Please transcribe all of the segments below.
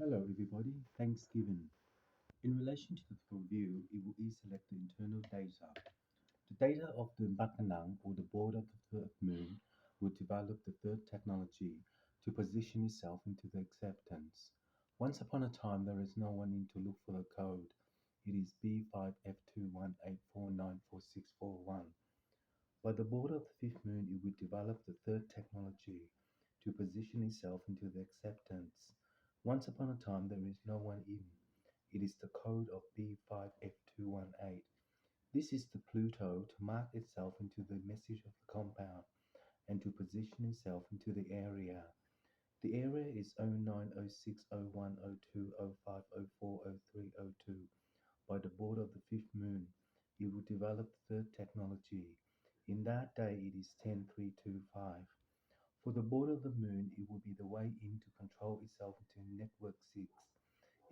Hello everybody, Thanksgiving. In relation to the review, it will select the internal data. The data of the Bakanang or the board of the third moon will develop the third technology to position itself into the acceptance. Once upon a time there is no one in to look for the code. It is B5F2184944641. By the board of the fifth moon it will develop the third technology to position itself into the acceptance. Once upon a time there is no one in. It is the code of B5F218. This is the Pluto to mark itself into the message of the compound and to position itself into the area. The area is 0906010205040302. By the board of the fifth moon, it will develop the third technology. In that day it is 10325. For the board of the moon, it will be the way in to control itself into network 6.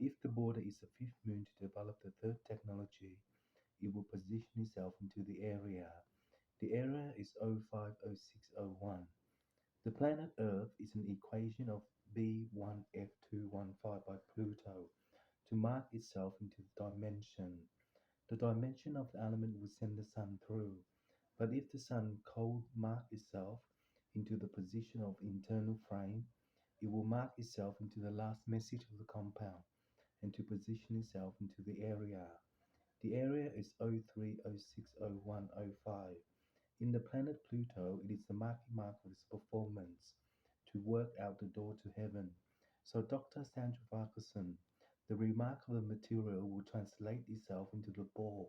If the border is the fifth moon to develop the third technology, it will position itself into the area. The area is 050601. The planet Earth is an equation of B1F215 by Pluto to mark itself into the dimension. The dimension of the element will send the sun through, but if the sun cold mark itself into the position of internal frame, it will mark itself into the last message of the compound and to position itself into the area. The area is 03060105. In the planet Pluto, it is the marking mark of its performance to work out the door to heaven. So Dr. Sandra Farquharson, the remark of the material will translate itself into the bore,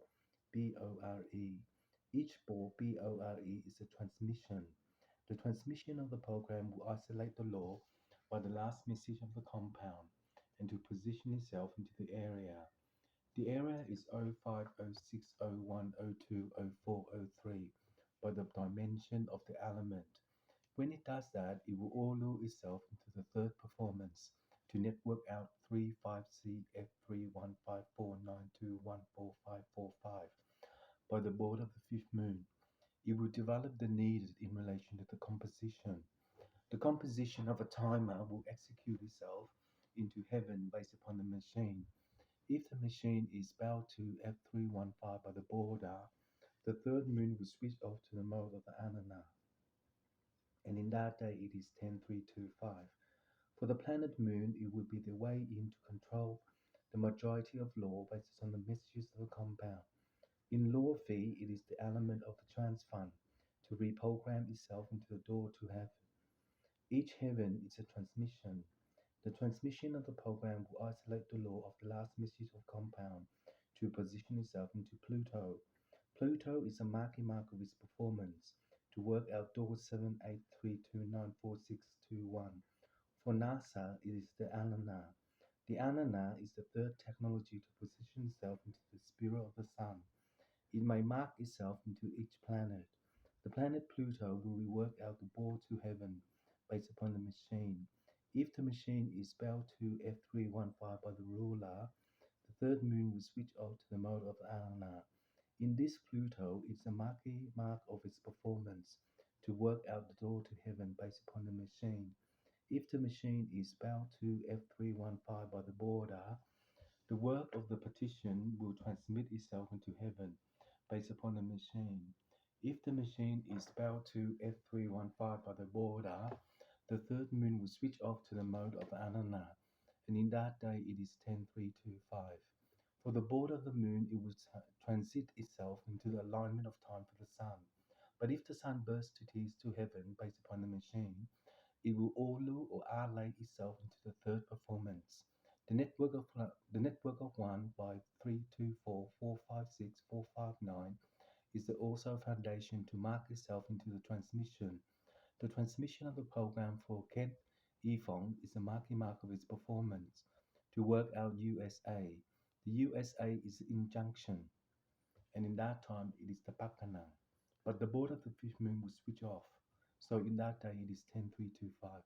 B-O-R-E. Each bore, B-O-R-E, is a transmission. The transmission of the program will isolate the law by the last message of the compound and to position itself into the area. The area is 050601020403 by the dimension of the element. When it does that, it will order itself into the third performance to network out 35CF315492145545 by the board of the fifth moon. It will develop the needed in relation to the composition. The composition of a timer will execute itself into heaven based upon the machine. If the machine is bound to F315 by the border, the third moon will switch off to the mode of the Anana, and in that day it is 10325. For the planet moon, it will be the way in to control the majority of law based on the messages of the compound. In law phi, it is the element of the transfund to reprogram itself into the door to heaven. Each heaven is a transmission. The transmission of the program will isolate the law of the last message of compound to position itself into Pluto. Pluto is a marking mark of its performance to work out door 7832946621. For NASA, it is the Anana. The Anana is the third technology to position itself into the spirit of the sun. It may mark itself into each planet. The planet Pluto will rework out the board to heaven based upon the machine. If the machine is bound to F315 by the ruler, the third moon will switch off to the mode of Anna. In this Pluto, it's a mark of its performance to work out the door to heaven based upon the machine. If the machine is bound to F315 by the border, the work of the partition will transmit itself into heaven based upon the machine. If the machine is bound to F315 by the border, the third moon will switch off to the mode of Anana, and in that day it is 10325. For the border of the moon, it will transit itself into the alignment of time for the sun. But if the sun bursts to tears to heaven based upon the machine, it will Olu or allay itself into the third performance. The network of 1 by 324456459 is the also foundation to mark itself into the transmission. The transmission of the program for Ket Efong is the marking mark of its performance to work out USA. The USA is the injunction, and in that time it is the Pakana. But the board of the fifth moon will switch off. So in that day it is 10325.